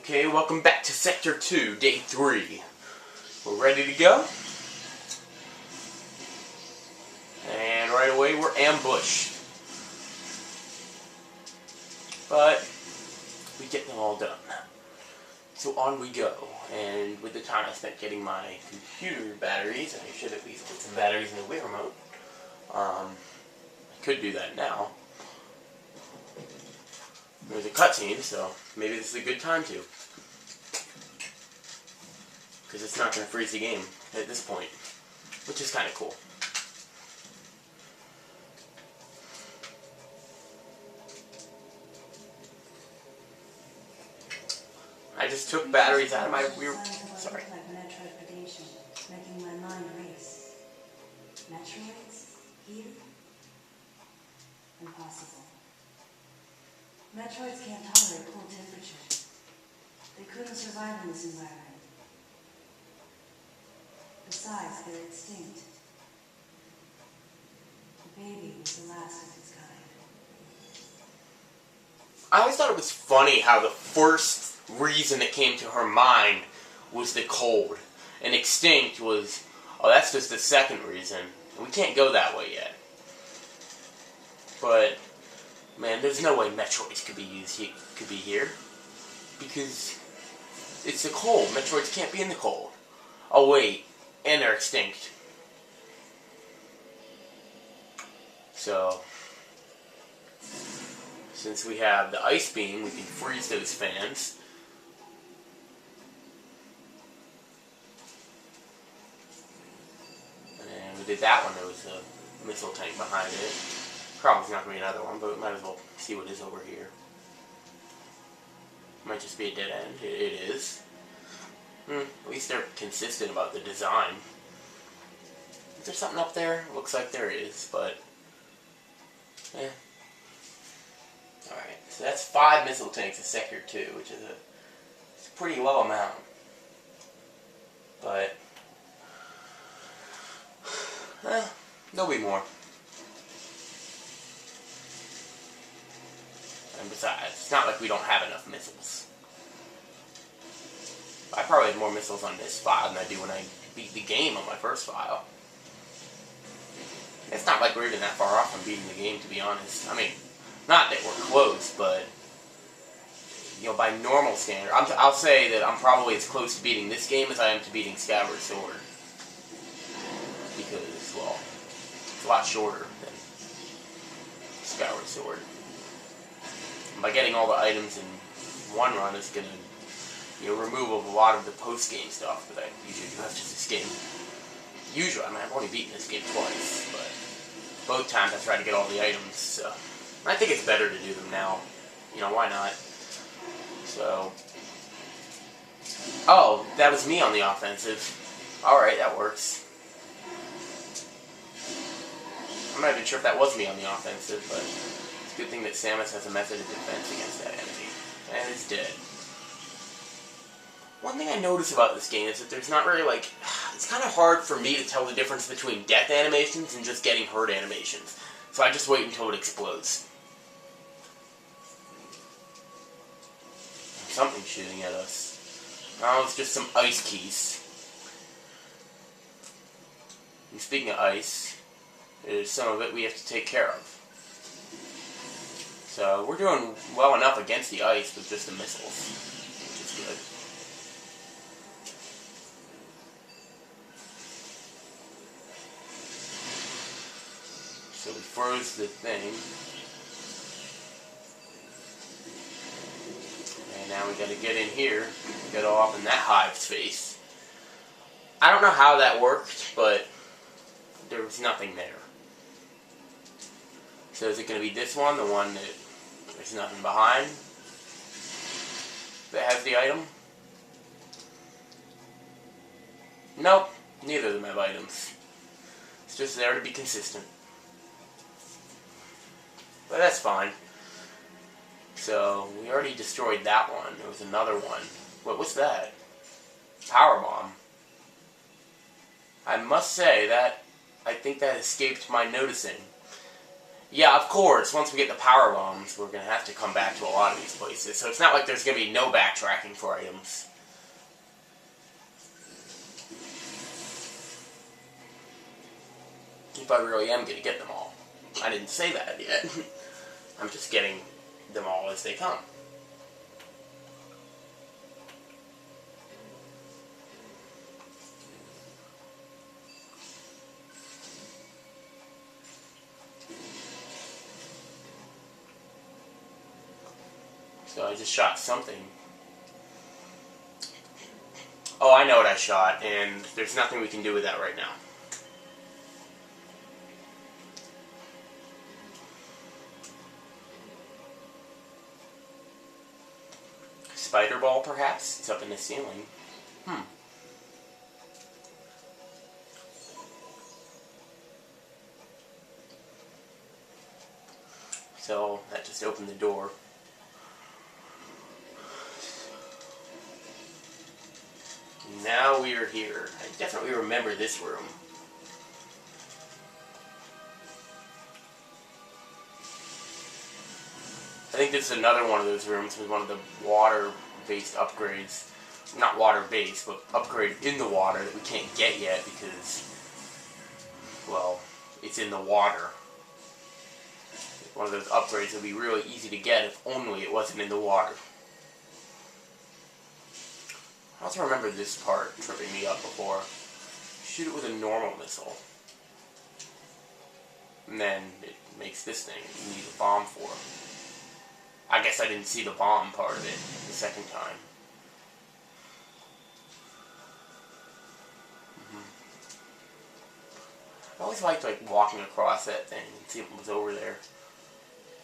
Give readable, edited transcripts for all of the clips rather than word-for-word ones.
Okay, welcome back to Sector 2, Day 3. We're ready to go. And right away we're ambushed. But we get them all done. So on we go. And with the time I spent getting my computer batteries, I should at least put some batteries in the Wii remote. I could do that now. There's a cutscene, so maybe this is a good time to. Because it's not going to freeze the game at this point, which is kind of cool. I just took batteries out of my rear. Sorry. Making my mind race. Metroids? Here? Impossible. Metroids can't tolerate cold temperatures. They couldn't survive in this environment. Besides, they're extinct. The baby was the last of its kind. I always thought it was funny how the first reason that came to her mind was the cold. And extinct was, oh, that's just the second reason. And we can't go that way yet. But, man, there's no way Metroids could be here. Because it's the cold. Metroids can't be in the cold. Oh, wait. And they're extinct. So, since we have the ice beam, we can freeze those fans. And we did that one. There was a missile tank behind it. Probably not going to be another one, but we might as well see what is over here. Might just be a dead end. It is. At least they're consistent about the design. Is there something up there? Looks like there is, but eh. Alright, so that's 5 missile tanks in Sector 2, which is it's a pretty low amount. But there'll be more. And besides, it's not like we don't have enough missiles. I probably had more missiles on this file than I do when I beat the game on my first file. It's not like we're even that far off from beating the game, to be honest. I mean, not that we're close, but, you know, by normal standard, I'll say that I'm probably as close to beating this game as I am to beating Skyward Sword. Because, well, it's a lot shorter than Skyward Sword. And by getting all the items in one run, it's going to, you know, remove a lot of the post-game stuff that I usually do. That's just this game. Usually, I mean, I've only beaten this game twice, but both times I try to get all the items, so I think it's better to do them now. You know, why not? So, oh, that was me on the offensive. Alright, that works. I'm not even sure if that was me on the offensive, but it's a good thing that Samus has a method of defense against that enemy. And it's dead. One thing I notice about this game is that there's not really, like, it's kind of hard for me to tell the difference between death animations and just getting hurt animations. So I just wait until it explodes. Something's shooting at us. Oh, it's just some ice keys. And speaking of ice, there's some of it we have to take care of. So we're doing well enough against the ice with just the missiles, which is good. So we froze the thing. And now we gotta get in here, get all up in that hive's face. I don't know how that worked, but there was nothing there. So is it gonna be this one, the one that there's nothing behind, that has the item? Nope, neither of them have items. It's just there to be consistent. But that's fine. So, we already destroyed that one. There was another one. What's that? Power bomb. I must say that I think that escaped my noticing. Yeah, of course, once we get the power bombs, we're going to have to come back to a lot of these places. So it's not like there's going to be no backtracking for items. If I really am going to get them all. I didn't say that yet. I'm just getting them all as they come. So I just shot something. Oh, I know what I shot, and there's nothing we can do with that right now. Spider ball, perhaps? It's up in the ceiling. So, that just opened the door. Now we are here. I definitely remember this room. I think this is another one of those rooms with one of the water-based upgrades. Not water-based, but upgrade in the water that we can't get yet because, well, it's in the water. One of those upgrades that would be really easy to get if only it wasn't in the water. I also remember this part tripping me up before. Shoot it with a normal missile. And then it makes this thing you need a bomb for. I guess I didn't see the bomb part of it the second time. I always liked walking across that thing and see what was over there.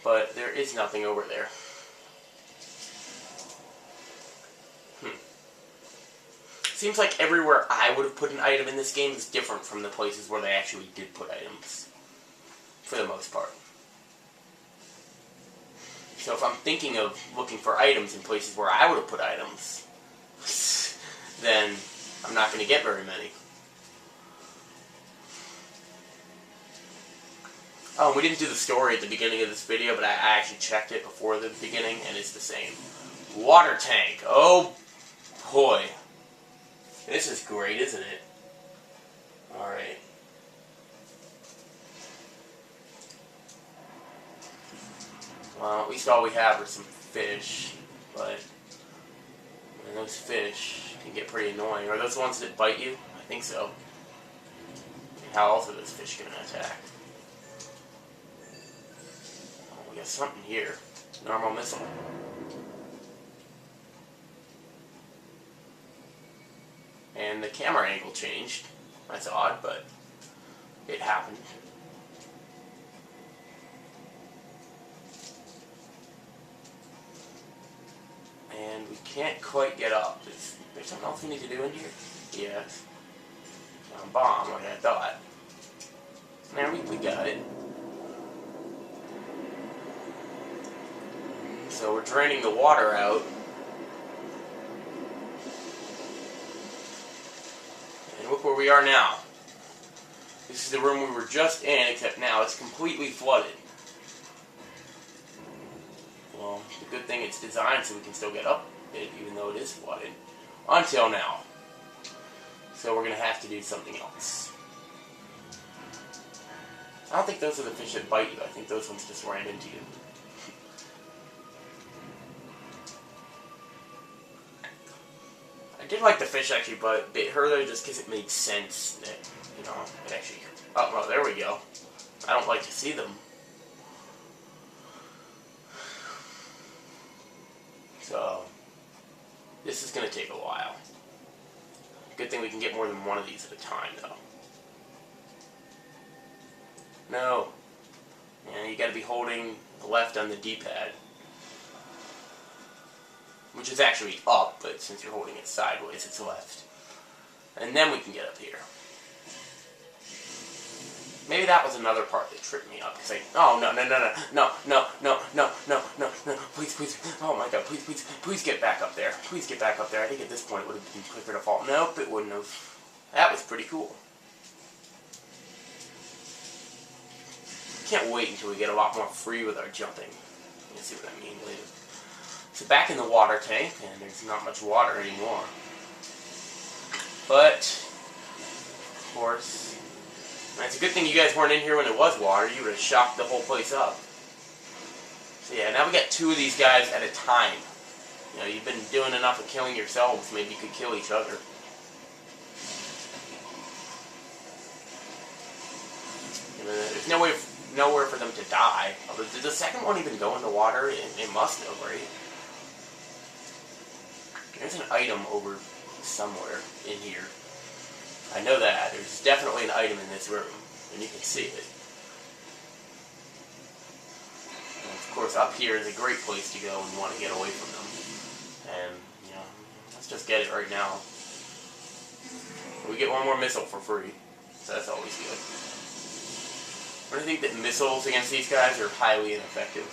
But there is nothing over there. Seems like everywhere I would have put an item in this game is different from the places where they actually did put items. For the most part. So if I'm thinking of looking for items in places where I would have put items, then I'm not going to get very many. Oh, we didn't do the story at the beginning of this video, but I actually checked it before the beginning, and it's the same. Water tank. Oh, boy. This is great, isn't it? Alright. Well, at least all we have are some fish, but and those fish can get pretty annoying. Are those the ones that bite you? I think so. And how else are those fish going to attack? Oh, we got something here. Normal missile. And the camera angle changed. That's odd, but it happened. And we can't quite get up. Is there something else we need to do in here? Yes. A bomb, like I thought. There, we got it. So we're draining the water out. And look where we are now. This is the room we were just in, except now it's completely flooded. Well, the good thing it's designed so we can still get up it, even though it is flooded. Until now. So we're going to have to do something else. I don't think those are the fish that bite you. I think those ones just ran into you. I did like the fish actually, but bit her though just because it made sense that, you know, it actually... Oh, well, there we go. I don't like to see them. So, this is going to take a while. Good thing we can get more than one of these at a time, though. No. Yeah, you got to be holding left on the D-pad. Which is actually up, but since you're holding it sideways, it's left. And then we can get up here. Maybe that was another part that tripped me up, because oh, no, please, oh my god, please get back up there. Please get back up there. I think at this point it would have been quicker to fall. Nope, it wouldn't have. That was pretty cool. can't wait until we get a lot more free with our jumping. You'll see what I mean later. So back in the water tank, and there's not much water anymore. But, of course, and it's a good thing you guys weren't in here when it was water. You would have shocked the whole place up. So yeah, now we got 2 of these guys at a time. You know, you've been doing enough of killing yourselves. Maybe you could kill each other. You know, there's nowhere for them to die. Did the second one even go in the water? It must have, right? There's an item over somewhere in here. I know that. There's definitely an item in this room, and you can see it. And of course, up here is a great place to go when you want to get away from them. And, you know, let's just get it right now. We get 1 more missile for free, so that's always good. I really think that missiles against these guys are highly ineffective.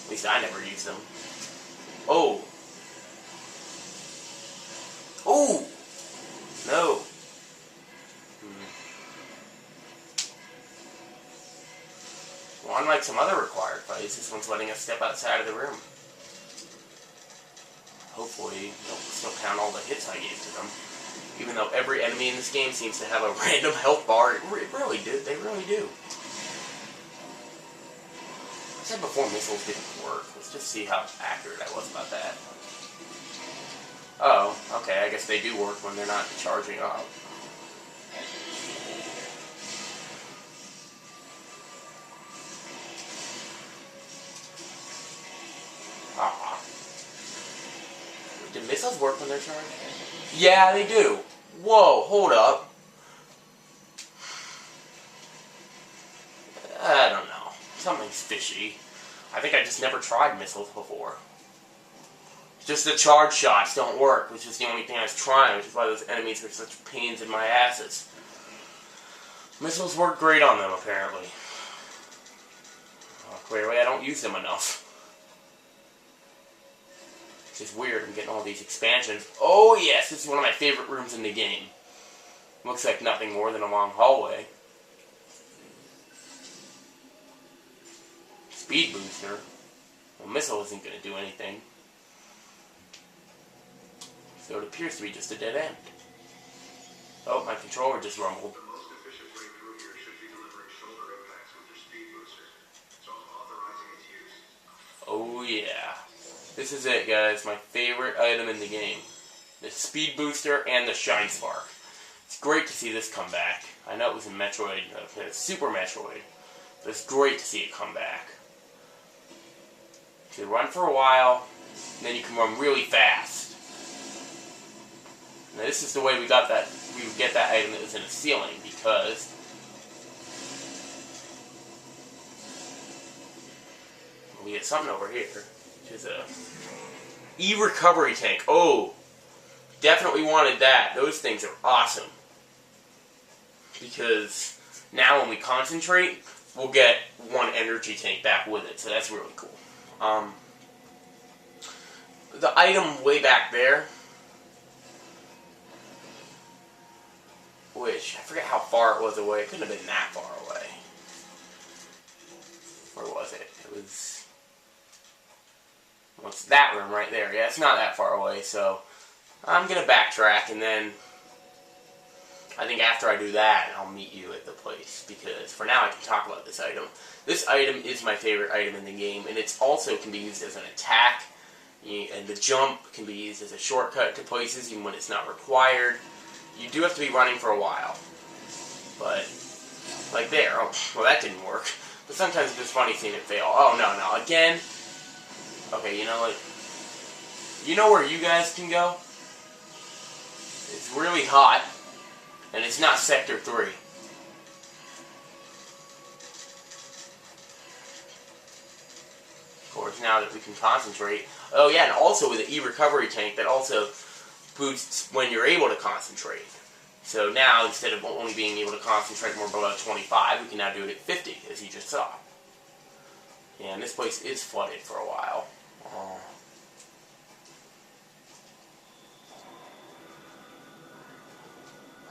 At least I never use them. Oh! Oh! No! Well, unlike some other required fights, this one's letting us step outside of the room. Hopefully, they'll still count all the hits I gave to them. Even though every enemy in this game seems to have a random health bar, it really did. They really do. I said before missiles didn't work. Let's just see how accurate I was about that. Oh, okay, I guess they do work when they're not charging up. Ah. Do missiles work when they're charged? Yeah, they do. Whoa, hold up. I don't know. Something's fishy. I think I just never tried missiles before. Just the charge shots don't work, which is the only thing I was trying, which is why those enemies are such pains in my asses. Missiles work great on them, apparently. Well, clearly I don't use them enough. It's just weird, I'm getting all these expansions. Oh yes, this is one of my favorite rooms in the game. Looks like nothing more than a long hallway. Speed booster. Well, missile isn't going to do anything. So it appears to be just a dead end. Oh, my controller just rumbled. The most efficient way through here should be delivering shoulder impacts with your speed booster. So I'm authorizing its use. Oh yeah. This is it, guys. My favorite item in the game. The speed booster and the shine spark. It's great to see this come back. I know it was in Metroid, Super Metroid. But it's great to see it come back. You can run for a while, and then you can run really fast. Now this is the way we got that. We would get that item that was in the ceiling, because we get something over here, which is a e-recovery tank. Oh, definitely wanted that. Those things are awesome, because now when we concentrate, we'll get 1 energy tank back with it. So that's really cool. The item way back there, which I forget how far it was away. It couldn't have been that far away. Where was it? It was, well, it's that room right there. Yeah, it's not that far away, so I'm going to backtrack, and then I think after I do that, I'll meet you at the place, because for now I can talk about this item. This item is my favorite item in the game, and it also can be used as an attack, and the jump can be used as a shortcut to places even when it's not required. You do have to be running for a while, but like there, oh, well that didn't work. But sometimes it's just funny seeing it fail. Oh no, again. Okay, you know what? You know where you guys can go? It's really hot, and it's not Sector 3. Of course, now that we can concentrate. Oh yeah, and also with the e-recovery tank, that also boosts when you're able to concentrate. So now, instead of only being able to concentrate more below 25, we can now do it at 50, as you just saw. Yeah, and this place is flooded for a while.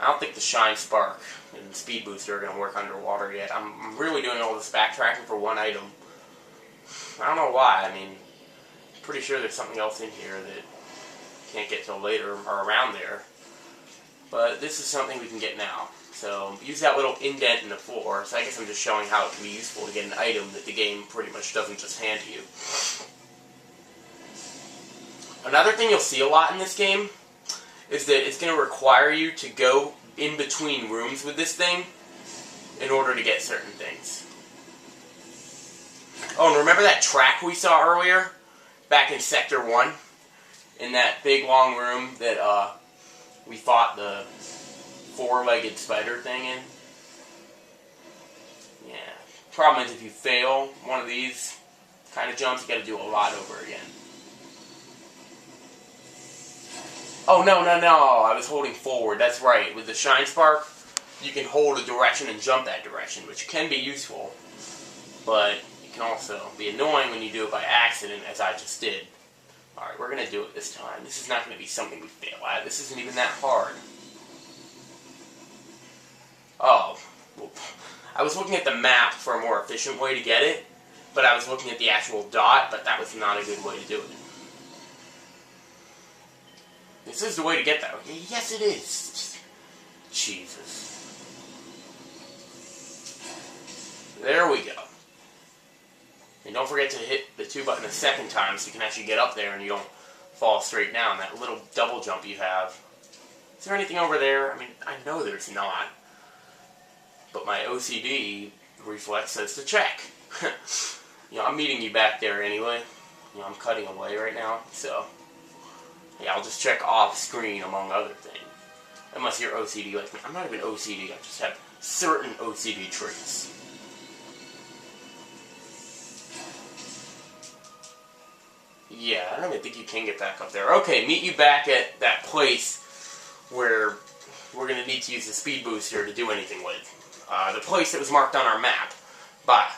I don't don't think the Shine Spark and Speed Booster are going to work underwater yet. I'm really doing all this backtracking for one item. I don't know why. I mean, I'm pretty sure there's something else in here that can't get till later or around there. But this is something we can get now. So use that little indent in the floor. So I guess I'm just showing how it can be useful to get an item that the game pretty much doesn't just hand to you. Another thing you'll see a lot in this game is that it's going to require you to go in between rooms with this thing in order to get certain things. Oh, and remember that track we saw earlier? Back in Sector 1? In that big long room that we fought the four-legged spider thing in? Yeah. Problem is, if you fail one of these kind of jumps, you got to do a lot over again. Oh, no, I was holding forward. That's right. With the Shine Spark, you can hold a direction and jump that direction, which can be useful. But it can also be annoying when you do it by accident, as I just did. Alright, we're going to do it this time. This is not going to be something we fail at. This isn't even that hard. Oh. Well, I was looking at the map for a more efficient way to get it, but I was looking at the actual dot, but that was not a good way to do it. This is the way to get that. Yes, it is. Jesus. There we go. And don't forget to hit the 2 button a second time so you can actually get up there and you don't fall straight down. That little double jump you have. Is there anything over there? I mean, I know there's not. But my OCD reflex says to check. You know, I'm meeting you back there anyway. You know, I'm cutting away right now, so... yeah, I'll just check off screen among other things. Unless you're OCD like me. I'm not even OCD, I just have certain OCD traits. Yeah, I don't even think you can get back up there. Okay, meet you back at that place where we're going to need to use the speed booster to do anything with. The place that was marked on our map. Bye.